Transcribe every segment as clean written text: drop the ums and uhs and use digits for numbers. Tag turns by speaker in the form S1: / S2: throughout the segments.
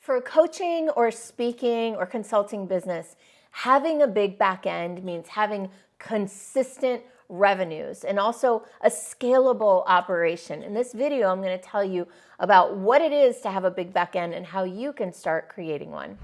S1: For a coaching or speaking or consulting business, having a big back end means having consistent revenues and also a scalable operation. In this video, I'm going to tell you about what it is to have a big back end and how you can start creating one.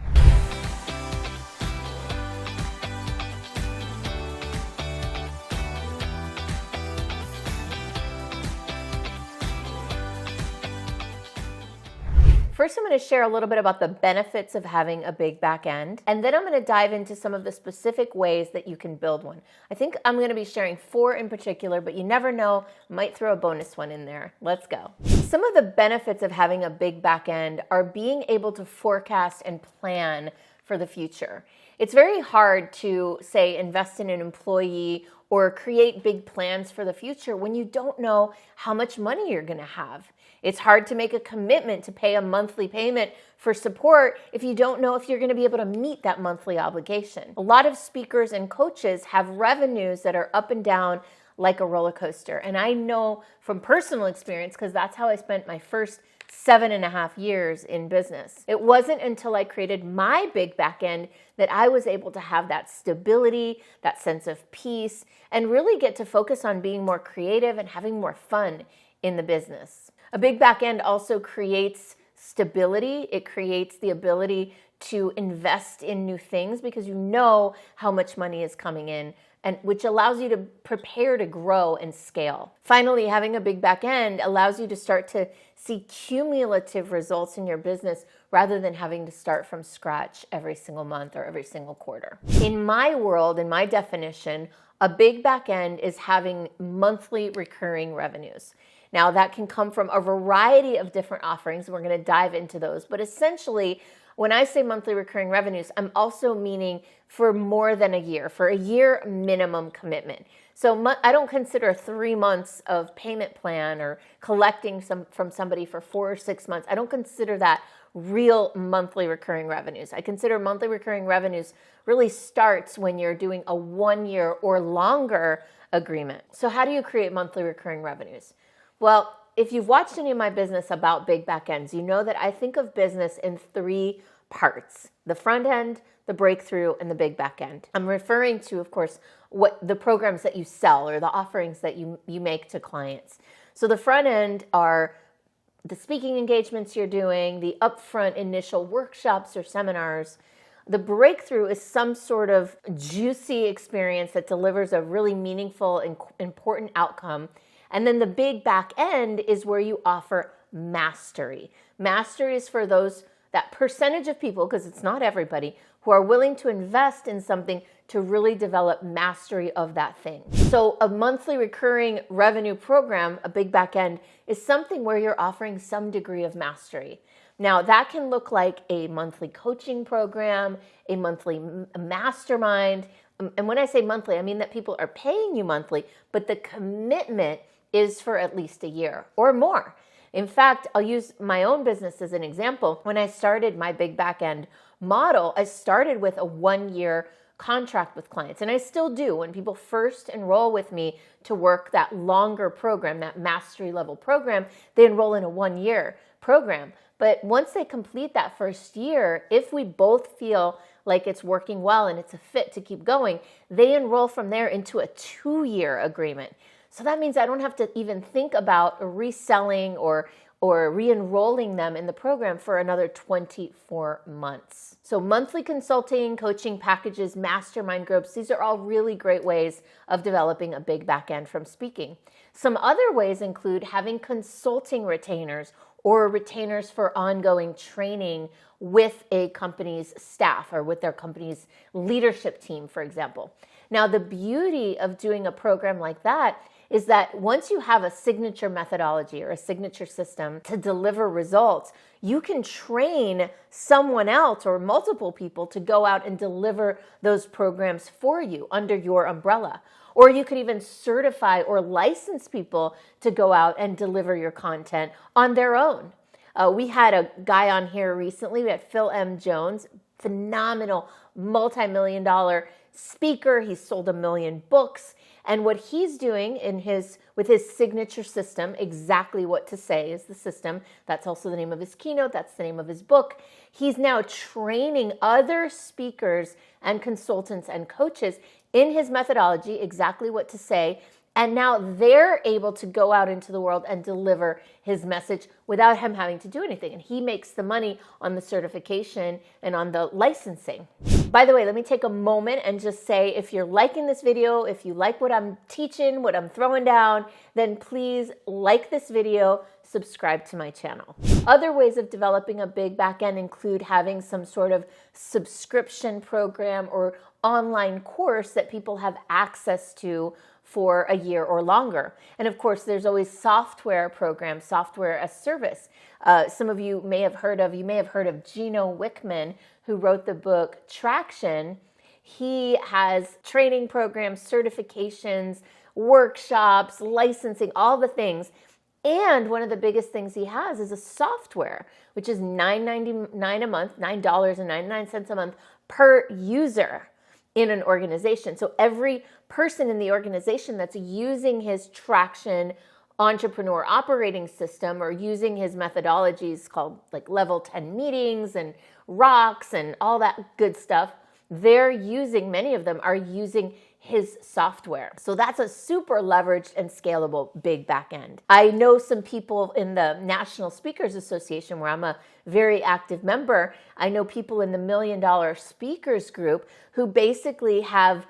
S1: First, I'm going to share a little bit about the benefits of having a big back end, and then I'm going to dive into some of the specific ways that you can build one. I think I'm going to be sharing 4 in particular, but you never know, might throw a bonus one in there. Let's go. Some of the benefits of having a big back end are being able to forecast and plan for the future. It's very hard to, say, invest in an employee or create big plans for the future when you don't know how much money you're going to have. It's hard to make a commitment to pay a monthly payment for support if you don't know if you're going to be able to meet that monthly obligation. A lot of speakers and coaches have revenues that are up and down like a roller coaster. And I know from personal experience, because that's how I spent my first 7.5 years in business. It wasn't until I created my big back end that I was able to have that stability, that sense of peace, and really get to focus on being more creative and having more fun in the business. A big back end also creates stability. It creates the ability to invest in new things because you know how much money is coming in, and which allows you to prepare to grow and scale. Finally, having a big back end allows you to start to see cumulative results in your business rather than having to start from scratch every single month or every single quarter. In my world, in my definition, a big back end is having monthly recurring revenues. Now, that can come from a variety of different offerings. We're going to dive into those. But essentially, when I say monthly recurring revenues, I'm also meaning for more than a year, for a year minimum commitment. So I don't consider 3 months of payment plan or collecting from somebody for 4 or 6 months. I don't consider that real monthly recurring revenues. I consider monthly recurring revenues really starts when you're doing a 1-year or longer agreement. So how do you create monthly recurring revenues? Well, if you've watched any of my business about big back ends, you know that I think of business in 3 parts: the front end, the breakthrough, and the big back end. I'm referring to, of course, what the programs that you sell or the offerings that you make to clients. So the front end are the speaking engagements you're doing, the upfront initial workshops or seminars. The breakthrough is some sort of juicy experience that delivers a really meaningful and important outcome. And then the big back end is where you offer mastery. Mastery is for that percentage of people, because it's not everybody, who are willing to invest in something to really develop mastery of that thing. So a monthly recurring revenue program, a big back end, is something where you're offering some degree of mastery. Now, that can look like a monthly coaching program, a monthly mastermind. And when I say monthly, I mean that people are paying you monthly, but the commitment is for at least a year or more. In fact, I'll use my own business as an example. When I started my big back end model, I started with a 1-year contract with clients, and I still do. When people first enroll with me to work that longer program, that mastery level program, they enroll in a 1-year program. But once they complete that first year, if we both feel like it's working well and it's a fit to keep going, they enroll from there into a 2-year agreement. So that means I don't have to even think about reselling or re-enrolling them in the program for another 24 months. So monthly consulting, coaching packages, mastermind groups, these are all really great ways of developing a big back end from speaking. Some other ways include having consulting retainers or retainers for ongoing training with a company's staff or with their company's leadership team, for example. Now, the beauty of doing a program like that is that once you have a signature methodology or a signature system to deliver results, you can train someone else or multiple people to go out and deliver those programs for you under your umbrella. Or you could even certify or license people to go out and deliver your content on their own. We had a guy on here recently, we had Phil M. Jones, phenomenal multi-million-dollar speaker. He's sold 1 million books. And what he's doing with his signature system, Exactly What to Say is the system. That's also the name of his keynote. That's the name of his book. He's now training other speakers and consultants and coaches in his methodology, exactly what to say. And now they're able to go out into the world and deliver his message without him having to do anything. And he makes the money on the certification and on the licensing. By the way, let me take a moment and just say, if you're liking this video, if you like what I'm teaching, what I'm throwing down, then please like this video, subscribe to my channel. Other ways of developing a big back end include having some sort of subscription program or online course that people have access to for a year or longer. And of course, there's always software programs, software as service. Some of you may have heard of Gino Wickman, who wrote the book Traction. He has training programs, certifications, workshops, licensing, all the things. And one of the biggest things he has is a software, which is $9.99 a month, $9.99 a month per user in an organization. So every person in the organization that's using his Traction entrepreneur operating system or using his methodologies called like level 10 meetings and rocks and all that good stuff, many of them are using his software. So that's a super leveraged and scalable big back end. I know some people in the National Speakers Association, where I'm a very active member. I know people in the $1 Million Speakers group who basically have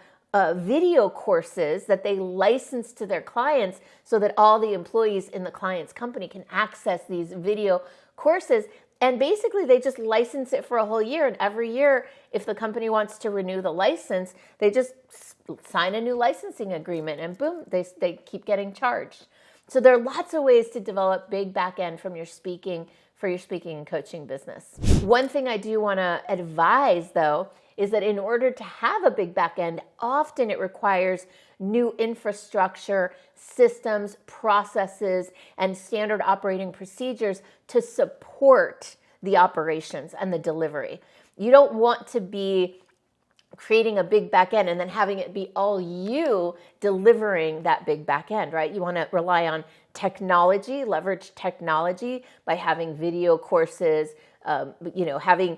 S1: video courses that they license to their clients so that all the employees in the client's company can access these video courses. And basically, they just license it for a whole year. And every year, if the company wants to renew the license, they just sign a new licensing agreement and boom, they keep getting charged. So there are lots of ways to develop big back end for your speaking and coaching business. One thing I do want to advise, though, is that in order to have a big back end, often it requires new infrastructure, systems, processes, and standard operating procedures to support the operations and the delivery. You don't want to be creating a big back end and then having it be all you delivering that big back end, right? You want to rely on technology, leverage technology by having video courses, having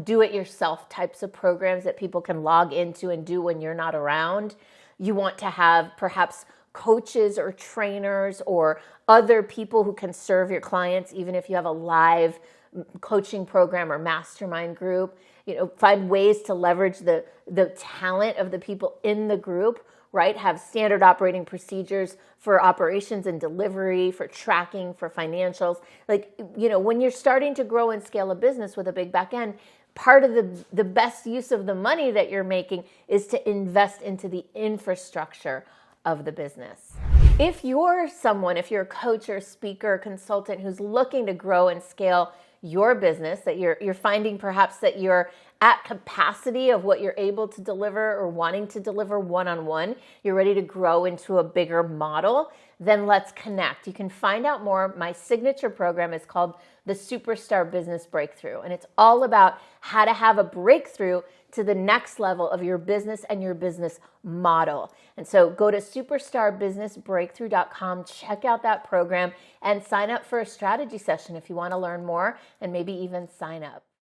S1: do-it-yourself types of programs that people can log into and do when you're not around. You want to have perhaps coaches or trainers or other people who can serve your clients, even if you have a live coaching program or mastermind group. Find ways to leverage the talent of the people in the group, right? Have standard operating procedures for operations and delivery, for tracking, for financials. When you're starting to grow and scale a business with a big back end, part of the best use of the money that you're making is to invest into the infrastructure of the business. If you're a coach or speaker, consultant who's looking to grow and scale your business, that you're finding perhaps that you're at capacity of what you're able to deliver or wanting to deliver one-on-one, you're ready to grow into a bigger model, then let's connect. You can find out more. My signature program is called the Superstar Business Breakthrough, and it's all about how to have a breakthrough to the next level of your business and your business model. And so go to superstarbusinessbreakthrough.com, check out that program, and sign up for a strategy session if you want to learn more and maybe even sign up.